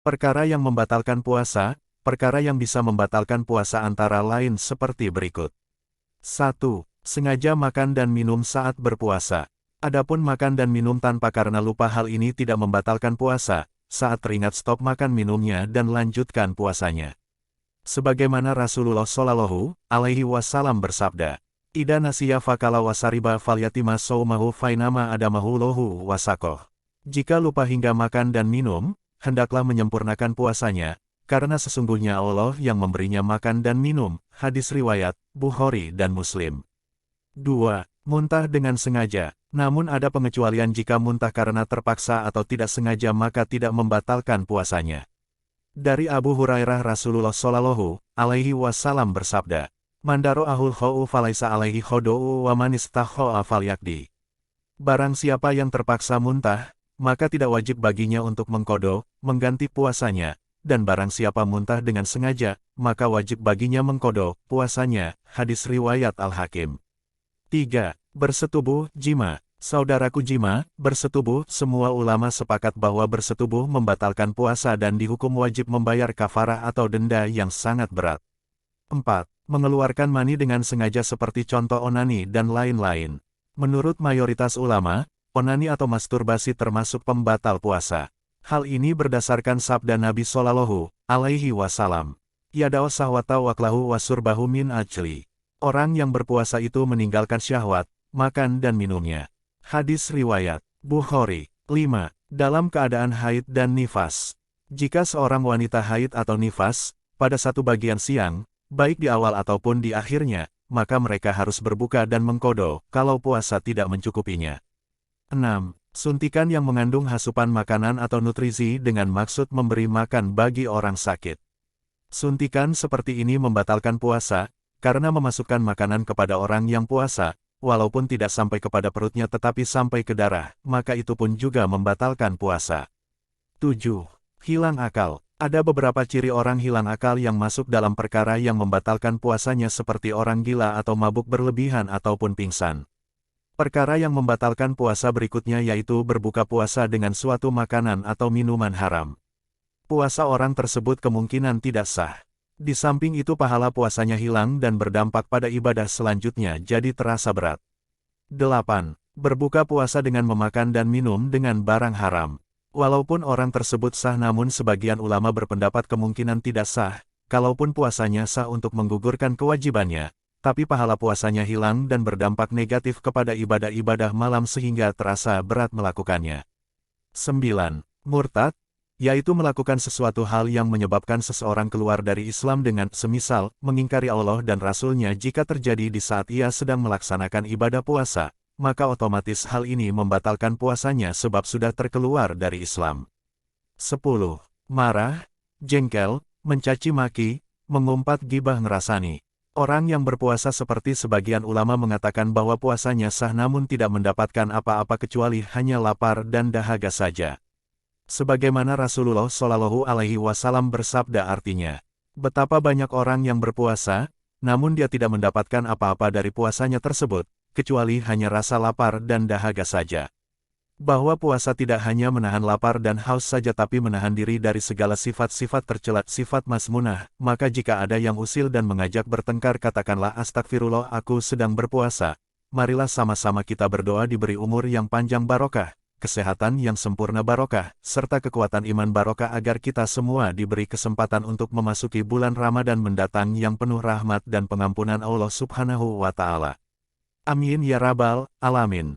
Perkara yang membatalkan puasa, perkara yang bisa membatalkan puasa antara lain seperti berikut. 1. Sengaja makan dan minum saat berpuasa. Adapun makan dan minum tanpa karena lupa hal ini tidak membatalkan puasa, saat teringat stop makan minumnya dan lanjutkan puasanya. Sebagaimana Rasulullah Shallallahu Alaihi Wasallam bersabda, "Ida nasiya fakala wasariba falyatima saumahu fainama adamahu lohu wasakoh." Jika lupa hingga makan dan minum, hendaklah menyempurnakan puasanya, karena sesungguhnya Allah yang memberinya makan dan minum. Hadis riwayat Bukhari dan Muslim. 2. Muntah dengan sengaja. Namun ada pengecualian jika muntah karena terpaksa atau tidak sengaja maka tidak membatalkan puasanya. Dari Abu Hurairah Rasulullah Shallallahu Alaihi Wasallam bersabda, "Mandaro ahul khau falaisa alaihi khodo'u wa manistahho'a falyakdi." Barang siapa yang terpaksa muntah, maka tidak wajib baginya untuk mengkodo, mengganti puasanya, dan barang siapa muntah dengan sengaja, maka wajib baginya mengkodo puasanya. Hadis riwayat Al-Hakim. 3. Bersetubuh, jima. Saudaraku jima, bersetubuh, semua ulama sepakat bahwa bersetubuh membatalkan puasa dan dihukum wajib membayar kafarah atau denda yang sangat berat. 4. Mengeluarkan mani dengan sengaja seperti contoh onani dan lain-lain. Menurut mayoritas ulama, onani atau masturbasi termasuk pembatal puasa. Hal ini berdasarkan sabda Nabi Shallallahu Alaihi Wasallam. Yada'u sahwata waklahu wasurbahu min ajli. Orang yang berpuasa itu meninggalkan syahwat, makan dan minumnya. Hadis riwayat Bukhari. 5. Dalam keadaan haid dan nifas. Jika seorang wanita haid atau nifas, pada satu bagian siang, baik di awal ataupun di akhirnya, maka mereka harus berbuka dan mengkodo, kalau puasa tidak mencukupinya. 6. Suntikan yang mengandung hasupan makanan atau nutrisi dengan maksud memberi makan bagi orang sakit. Suntikan seperti ini membatalkan puasa, karena memasukkan makanan kepada orang yang puasa, walaupun tidak sampai kepada perutnya tetapi sampai ke darah, maka itu pun juga membatalkan puasa. 7. Hilang akal. Ada beberapa ciri orang hilang akal yang masuk dalam perkara yang membatalkan puasanya seperti orang gila atau mabuk berlebihan ataupun pingsan. Perkara yang membatalkan puasa berikutnya yaitu berbuka puasa dengan suatu makanan atau minuman haram. Puasa orang tersebut kemungkinan tidak sah. Di samping itu pahala puasanya hilang dan berdampak pada ibadah selanjutnya jadi terasa berat. 8. Berbuka puasa dengan memakan dan minum dengan barang haram. Walaupun orang tersebut sah namun sebagian ulama berpendapat kemungkinan tidak sah, kalaupun puasanya sah untuk menggugurkan kewajibannya, tapi pahala puasanya hilang dan berdampak negatif kepada ibadah-ibadah malam sehingga terasa berat melakukannya. 9. Murtad, yaitu melakukan sesuatu hal yang menyebabkan seseorang keluar dari Islam dengan semisal, mengingkari Allah dan Rasul-Nya jika terjadi di saat ia sedang melaksanakan ibadah puasa, maka otomatis hal ini membatalkan puasanya sebab sudah terkeluar dari Islam. 10. Marah, jengkel, mencaci maki, mengumpat gibah ngerasani. Orang yang berpuasa seperti sebagian ulama mengatakan bahwa puasanya sah namun tidak mendapatkan apa-apa kecuali hanya lapar dan dahaga saja. Sebagaimana Rasulullah Shallallahu Alaihi Wasallam bersabda artinya, betapa banyak orang yang berpuasa, namun dia tidak mendapatkan apa-apa dari puasanya tersebut, kecuali hanya rasa lapar dan dahaga saja. Bahwa puasa tidak hanya menahan lapar dan haus saja tapi menahan diri dari segala sifat-sifat tercela, sifat masmunah, maka jika ada yang usil dan mengajak bertengkar katakanlah astagfirullah aku sedang berpuasa, marilah sama-sama kita berdoa diberi umur yang panjang barokah, kesehatan yang sempurna barokah, serta kekuatan iman barokah agar kita semua diberi kesempatan untuk memasuki bulan Ramadan mendatang yang penuh rahmat dan pengampunan Allah Subhanahu wa Ta'ala. Amin ya Rabbal Alamin.